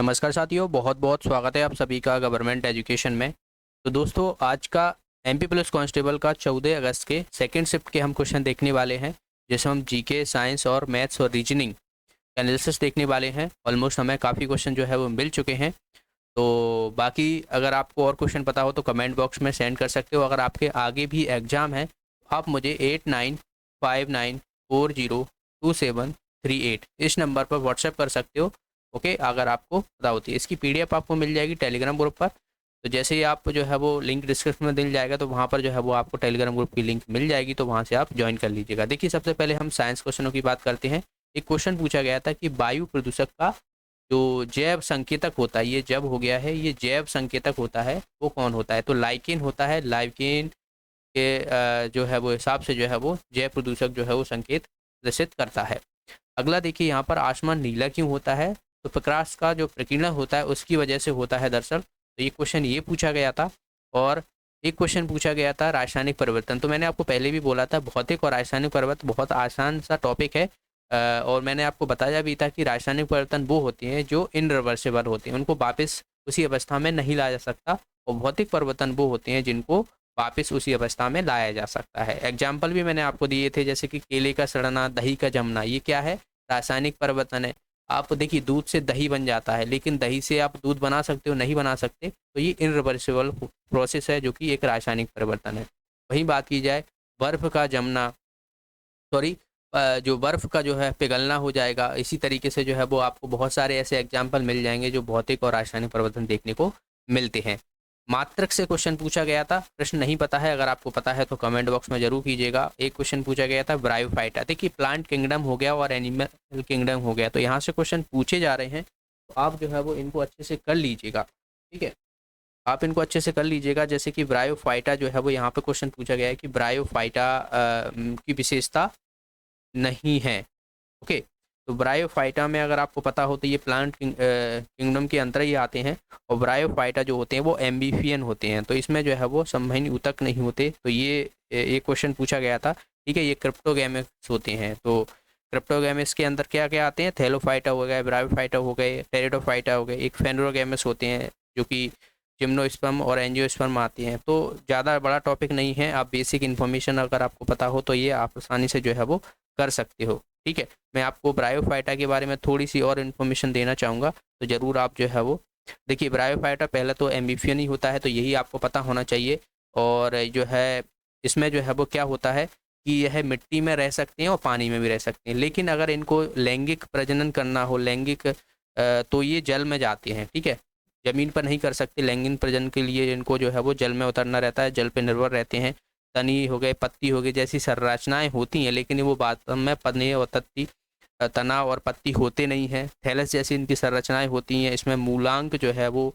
नमस्कार साथियों, बहुत बहुत स्वागत है आप सभी का गवर्नमेंट एजुकेशन में। तो दोस्तों, आज का एमपी पुलिस कांस्टेबल का 14 अगस्त के सेकंड शिफ्ट के हम क्वेश्चन देखने वाले हैं, जिसमें हम जीके, साइंस और मैथ्स और रीजनिंग एनालिसिस देखने वाले हैं। ऑलमोस्ट हमें काफ़ी क्वेश्चन जो है वो मिल चुके हैं। तो बाकी अगर आपको और क्वेश्चन पता हो तो कमेंट बॉक्स में सेंड कर सकते हो। अगर आपके आगे भी एग्ज़ाम है तो आप मुझे 8959402738 इस नंबर पर व्हाट्सएप कर सकते हो। ओके, अगर आपको पता होती है। इसकी पीडीएफ आपको मिल जाएगी टेलीग्राम ग्रुप पर। तो जैसे ही आप जो है वो लिंक डिस्क्रिप्शन में मिल जाएगा, तो वहाँ पर जो है वो आपको टेलीग्राम ग्रुप की लिंक मिल जाएगी, तो वहाँ से आप ज्वाइन कर लीजिएगा। देखिए, सबसे पहले हम साइंस क्वेश्चनों की बात करते हैं। एक क्वेश्चन पूछा गया था कि वायु प्रदूषक का जो जैव संकेतक होता है, ये जब हो गया है, ये जैव संकेतक होता है वो कौन होता है? तो लाइकेन होता है। लाइकेन के जो है वो हिसाब से जो है वो जैव प्रदूषक जो है वो संकेत प्रदर्शित करता है। अगला देखिए, यहाँ पर आसमान नीला क्यों होता है? तो प्रकाश का जो प्रकीर्णन होता है उसकी वजह से होता है दरअसल। तो ये क्वेश्चन ये पूछा गया था। और एक क्वेश्चन पूछा गया था रासायनिक परिवर्तन। तो मैंने आपको पहले भी बोला था, भौतिक और रासायनिक परिवर्तन बहुत आसान सा टॉपिक है। और मैंने आपको बताया भी था कि रासायनिक परिवर्तन वो होते हैं जो इनरिवर्सिबल होते हैं, उनको वापस उसी अवस्था में नहीं लाया जा सकता। और भौतिक परिवर्तन वो होते हैं जिनको वापस उसी अवस्था में लाया जा सकता है। एग्जाम्पल भी मैंने आपको दिए थे, जैसे कि केले का सड़ना, दही का जमना, ये क्या है? रासायनिक परिवर्तन है। आप देखिए, दूध से दही बन जाता है, लेकिन दही से आप दूध बना सकते हो? नहीं बना सकते। तो ये इनरिवर्सिबल प्रोसेस है, जो कि एक रासायनिक परिवर्तन है। वहीं बात की जाए बर्फ का जमना, सॉरी, जो बर्फ का जो है पिघलना हो जाएगा। इसी तरीके से जो है वो आपको बहुत सारे ऐसे एग्जाम्पल मिल जाएंगे जो भौतिक और रासायनिक परिवर्तन देखने को मिलते हैं। मात्रक से क्वेश्चन पूछा गया था। प्रश्न नहीं पता है, अगर आपको पता है तो कमेंट बॉक्स में जरूर कीजिएगा। एक क्वेश्चन पूछा गया था ब्रायोफाइटा। देखिए, प्लांट किंगडम हो गया और एनिमल किंगडम हो गया, तो यहाँ से क्वेश्चन पूछे जा रहे हैं, तो आप जो है वो इनको अच्छे से कर लीजिएगा। ठीक है, आप इनको अच्छे से कर लीजिएगा। जैसे कि ब्रायोफाइटा जो है वो यहाँ पे क्वेश्चन पूछा गया है कि ब्रायोफाइटा की विशेषता नहीं है। ओके, तो ब्रायोफाइटा में अगर आपको पता हो तो ये प्लांट किंगडम के अंतर ही आते हैं। और ब्रायोफाइटा जो होते हैं वो एम्बीफियन होते हैं, तो इसमें जो है वो संवहनी ऊतक नहीं होते। तो ये एक क्वेश्चन पूछा गया था। ठीक है, ये क्रिप्टोगैमिक्स होते हैं। तो क्रिप्टोगैमिक्स के अंदर क्या क्या आते हैं? थैलोफाइटा हो गए, ब्रायोफाइटा हो गए, टेरिडोफाइटा हो गए, एक फेनरोगैमिक्स होते हैं जो कि जिम्नोस्पर्म और एंजियोस्पर्म आते हैं। तो ज़्यादा बड़ा टॉपिक नहीं है, आप बेसिक इन्फॉर्मेशन अगर आपको पता हो तो ये आप आसानी से जो है वो कर सकते हो। ठीक है, मैं आपको ब्रायोफाइटा के बारे में थोड़ी सी और इन्फॉर्मेशन देना चाहूँगा, तो ज़रूर आप जो है वो देखिए। ब्रायोफाइटा पहले तो एम्बीफियन ही होता है, तो यही आपको पता होना चाहिए। और जो है इसमें जो है वो क्या होता है कि यह मिट्टी में रह सकते हैं और पानी में भी रह सकते हैं, लेकिन अगर इनको लैंगिक प्रजनन करना हो, लैंगिक तो ये जल में जाते हैं। ठीक है, ज़मीन पर नहीं कर सकते। लैंगिक प्रजनन के लिए इनको जो है वो जल में उतरना रहता है, जल पर निर्भर रहते हैं। तनी हो गए, पत्ती हो गई, जैसी संरचनाएं होती हैं, लेकिन वो वास्तव में पन्नी और तत्ती, तना और पत्ती होते नहीं हैं। थैलस जैसी इनकी संरचनाएं होती हैं। इसमें मूलांक जो है वो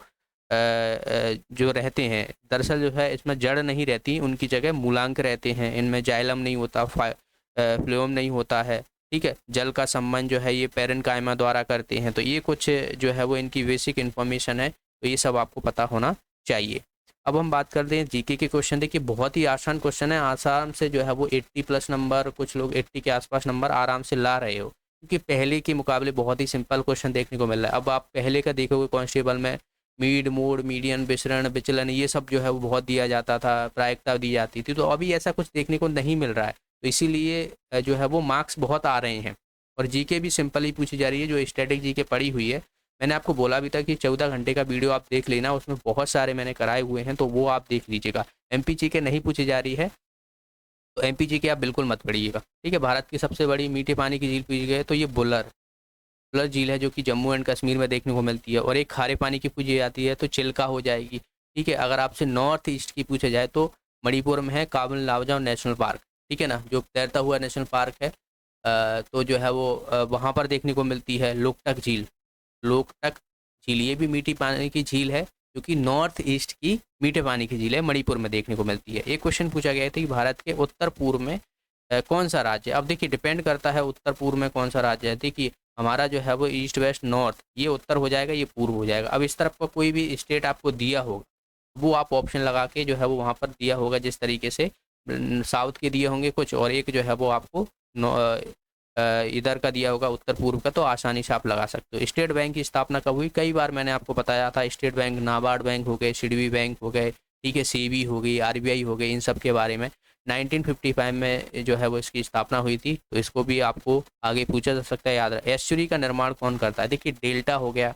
जो रहते हैं, दरअसल जो है इसमें जड़ नहीं रहती, उनकी जगह मूलांक रहते हैं। इनमें जाइलम नहीं होता, फ्लोएम नहीं होता है। ठीक है, जल का संबंध जो है ये पैरेन्काइमा द्वारा करते हैं। तो ये कुछ जो है वो इनकी बेसिक इन्फॉर्मेशन है, तो ये सब आपको पता होना चाहिए। अब हम बात करते हैं जीके के क्वेश्चन। देखिए, बहुत ही आसान क्वेश्चन है, आसाम से जो है वो 80+ नंबर, कुछ लोग 80 के आसपास नंबर आराम से ला रहे हो, क्योंकि पहले के मुकाबले बहुत ही सिंपल क्वेश्चन देखने को मिल रहा है। अब आप पहले का देखोगे कांस्टेबल में मीड, मोड, मीडियन, विचरण, विचलन, ये सब जो है वो बहुत दिया जाता था, प्रायिकता दी जाती थी। तो अभी ऐसा कुछ देखने को नहीं मिल रहा है, तो इसीलिए जो है वो मार्क्स बहुत आ रहे हैं। और जीके भी सिंपल ही पूछी जा रही है, जो स्टैटिक जीके पड़ी हुई है। मैंने आपको बोला भी था कि 14 घंटे का वीडियो आप देख लेना, उसमें बहुत सारे मैंने कराए हुए हैं, तो वो आप देख लीजिएगा। एमपी जीके नहीं पूछी जा रही है, तो एमपी जीके आप बिल्कुल मत पढ़िएगा। ठीक है, भारत की सबसे बड़ी मीठे पानी की झील पूछी गई है, तो ये बुलर बुलर झील है, जो कि जम्मू एंड कश्मीर में देखने को मिलती है। और एक खारे पानी की पूछी जाती है, तो चिल्का हो जाएगी। ठीक है, अगर आपसे नॉर्थ ईस्ट की पूछा जाए तो मणिपुर में है काबुल लामजाओ नेशनल पार्क। ठीक है ना, जो तैरता हुआ नेशनल पार्क है। तो जो है वो वहाँ पर देखने को मिलती है। लोकटक झील, लोकटक झील ये भी मीठी पानी की झील है, जो कि नॉर्थ ईस्ट की मीठे पानी की झील है, मणिपुर में देखने को मिलती है। एक क्वेश्चन पूछा गया था कि भारत के उत्तर पूर्व में कौन सा राज्य है? अब देखिए, डिपेंड करता है उत्तर पूर्व में कौन सा राज्य है। देखिए, हमारा जो है वो ईस्ट, वेस्ट, नॉर्थ, ये उत्तर हो जाएगा, ये पूर्व हो जाएगा। अब इस तरफ का कोई भी स्टेट आपको दिया होगा, वो आप ऑप्शन लगा के जो है वो वहाँ पर दिया होगा, जिस तरीके से साउथ के दिए होंगे कुछ, और एक जो है वो आपको इधर का दिया होगा उत्तर पूर्व का, तो आसानी से आप लगा सकते हो। स्टेट बैंक की स्थापना कब हुई, कई बार मैंने आपको बताया था। स्टेट बैंक, नाबार्ड बैंक हो गए, सिडबी बैंक हो गए, ठीक है, सेबी हो गई, आरबीआई हो गई, इन सब के बारे में 1955 में जो है वो इसकी स्थापना हुई थी। तो इसको भी आपको आगे पूछा जा सकता है, याद रहे। एस्चुरी का निर्माण कौन करता है, देखिए डेल्टा हो गया,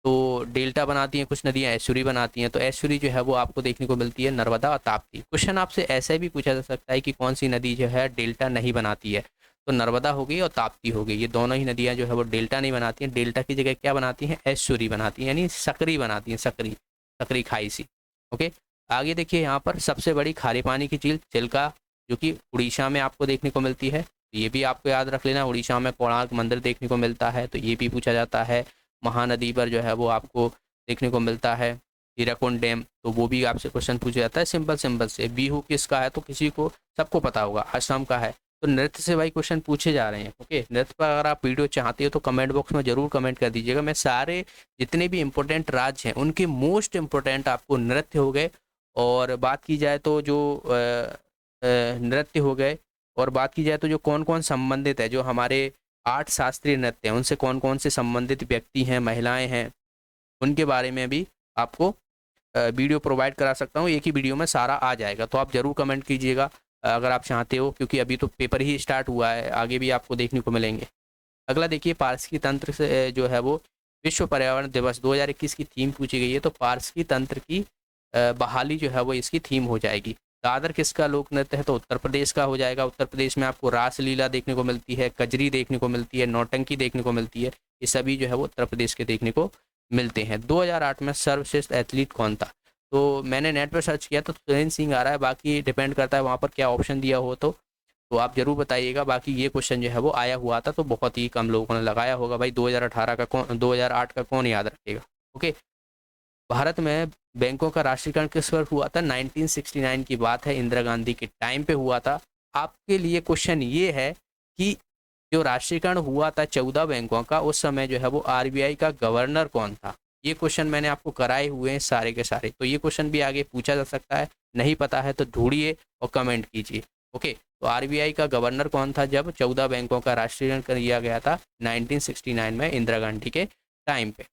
तो डेल्टा बनाती हैं कुछ नदियाँ, एस्चुरी बनाती हैं। तो एस्चुरी जो है वो आपको देखने को मिलती है नर्मदा और ताप्ती। क्वेश्चन आपसे ऐसे भी पूछा जा सकता है कि कौन सी नदी जो है डेल्टा नहीं बनाती है, तो नर्मदा हो गई और ताप्ती हो गई, ये दोनों ही नदियाँ जो है वो डेल्टा नहीं बनाती हैं। डेल्टा की जगह क्या बनाती हैं, एस्चुरी बनाती हैं, यानी सकरी बनाती हैं, सकरी, सकरी खाई सी। ओके, आगे देखिए यहाँ पर सबसे बड़ी खारे पानी की झील चिल्का, जो कि उड़ीसा में आपको देखने को मिलती है। तो ये भी आपको याद रख लेना, उड़ीसा में कोणार्क मंदिर देखने को मिलता है, तो ये भी पूछा जाता है। महानदी पर जो है वो आपको देखने को मिलता है हीराकुंड डैम, तो वो भी आपसे क्वेश्चन पूछा जाता है सिंपल सिंपल से। बिहू किसका है, तो किसी को सबको पता होगा, असम का है। तो नृत्य से भाई क्वेश्चन पूछे जा रहे हैं। ओके, नृत्य पर अगर आप वीडियो चाहते हो तो कमेंट बॉक्स में जरूर कमेंट कर दीजिएगा। मैं सारे जितने भी इंपॉर्टेंट राज्य हैं उनके मोस्ट इम्पोर्टेंट आपको नृत्य हो गए, और बात की जाए तो जो नृत्य हो गए, और बात की जाए तो जो कौन कौन संबंधित है, जो हमारे 8 शास्त्रीय नृत्य हैं उनसे कौन कौन से संबंधित व्यक्ति हैं, महिलाएं हैं, उनके बारे में भी आपको वीडियो प्रोवाइड करा सकता हूँ। एक ही वीडियो में सारा आ जाएगा, तो आप ज़रूर कमेंट कीजिएगा अगर आप चाहते हो, क्योंकि अभी तो पेपर ही स्टार्ट हुआ है, आगे भी आपको देखने को मिलेंगे। अगला देखिए, पारस्की तंत्र से जो है वो विश्व पर्यावरण दिवस 2021 की थीम पूछी गई है। तो पारस्की तंत्र की बहाली जो है वो इसकी थीम हो जाएगी। दादर किसका लोक नृत्य है, तो उत्तर प्रदेश का हो जाएगा। उत्तर प्रदेश में आपको रासलीला देखने को मिलती है, कजरी देखने को मिलती है, नौटंकी देखने को मिलती है, ये सभी जो है वो उत्तर प्रदेश के देखने को मिलते हैं। 2008 में सर्वश्रेष्ठ एथलीट कौन था, तो मैंने नेट पर सर्च किया तो सुरेंद्र सिंह आ रहा है, बाकी डिपेंड करता है वहाँ पर क्या ऑप्शन दिया हो, तो आप जरूर बताइएगा। बाकी ये क्वेश्चन जो है वो आया हुआ था, तो बहुत ही कम लोगों ने लगाया होगा भाई। 2018 का कौन, 2008 का कौन याद रखेगा। ओके, भारत में बैंकों का राष्ट्रीयकरण किस वर्ष हुआ था, 1969 की बात है, इंदिरा गांधी के टाइम पे हुआ था। आपके लिए क्वेश्चन ये है कि जो राष्ट्रीयकरण हुआ था 14 बैंकों का, उस समय जो है वो आरबीआई का गवर्नर कौन था, ये क्वेश्चन मैंने आपको कराए हुए हैं सारे के सारे। तो ये क्वेश्चन भी आगे पूछा जा सकता है, नहीं पता है तो ढूंढिए और कमेंट कीजिए। ओके, तो आरबीआई का गवर्नर कौन था जब 14 बैंकों का राष्ट्रीयकरण किया गया था 1969 में, इंदिरा गांधी के टाइम पे।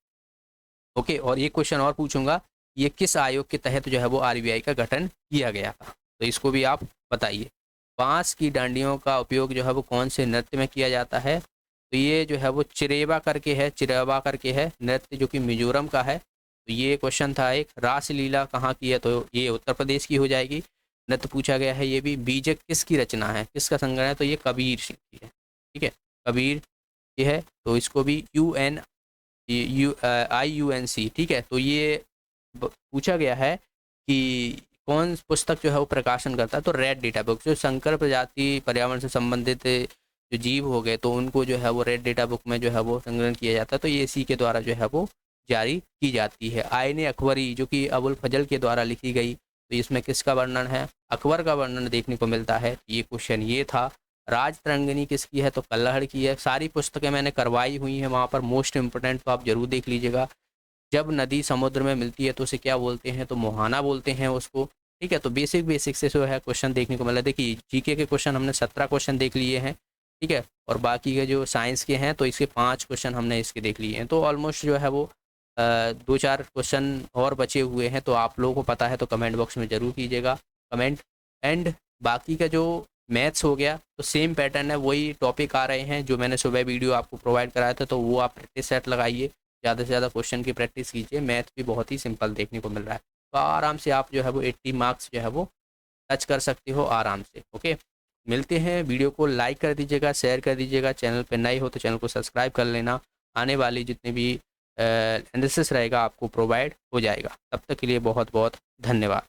ओके, और ये क्वेश्चन और पूछूंगा, ये किस आयोग के तहत जो है वो आरबीआई का गठन किया गया था, तो इसको भी आप बताइए। बांस की डांडियों का उपयोग जो है वो कौन से नृत्य में किया जाता है, तो ये जो है वो चिरेवा करके है, चिरेवा करके है नृत्य, जो कि मिजोरम का है। तो ये क्वेश्चन था एक। रासलीला कहाँ की है, तो ये उत्तर प्रदेश की हो जाएगी। नृत्य पूछा गया है ये भी। बीजक किसकी रचना है, किसका संग्रह है, तो ये कबीर सिंह की है, ठीक है, कबीर ये है। तो इसको भी IUNC, ठीक है। तो ये पूछा गया है कि कौन पुस्तक जो है वो प्रकाशन करता है, तो रेड डेटा बुक। जो संकर प्रजाति पर्यावरण से संबंधित जो जीव हो गए, तो उनको जो है वो रेड डेटा बुक में जो है वो संग्रहण किया जाता है, तो ये इसी के द्वारा जो है वो जारी की जाती है। आईने अकबरी जो कि अबुल फजल के द्वारा लिखी गई, तो इसमें किसका वर्णन है, अकबर का वर्णन देखने को मिलता है। ये क्वेश्चन ये था। राज तरंगिणी किसकी है, तो कल्लहड़ की है। सारी पुस्तकें मैंने करवाई हुई हैं वहाँ पर, मोस्ट इंपोर्टेंट, तो आप जरूर देख लीजिएगा। जब नदी समुद्र में मिलती है तो उसे क्या बोलते हैं, तो मुहाना बोलते हैं उसको, ठीक है। तो बेसिक से जो है क्वेश्चन देखने को मिला। देखिए जीके के क्वेश्चन हमने 17 क्वेश्चन देख लिए हैं, ठीक है, और बाकी के जो साइंस के हैं तो इसके 5 क्वेश्चन हमने इसके देख लिए हैं। तो ऑलमोस्ट जो है वो 2-4 क्वेश्चन और बचे हुए हैं, तो आप लोगों को पता है तो कमेंट बॉक्स में ज़रूर कीजिएगा कमेंट। एंड बाकी का जो मैथ्स हो गया तो सेम पैटर्न है, वही टॉपिक आ रहे हैं जो मैंने सुबह वीडियो आपको प्रोवाइड कराया था, तो वो आप प्रैक्टिस सेट लगाइए, ज़्यादा से ज़्यादा क्वेश्चन की प्रैक्टिस कीजिए। मैथ भी बहुत ही सिंपल देखने को मिल रहा है, तो आराम से आप जो है वो 80 मार्क्स जो है वो टच कर सकते हो आराम से। ओके, मिलते हैं, वीडियो को लाइक कर दीजिएगा, शेयर कर दीजिएगा, चैनल पर नए हो तो चैनल को सब्सक्राइब कर लेना। आने वाली जितने भी एनालिसिस रहेगा आपको प्रोवाइड हो जाएगा। तब तक के लिए बहुत बहुत धन्यवाद।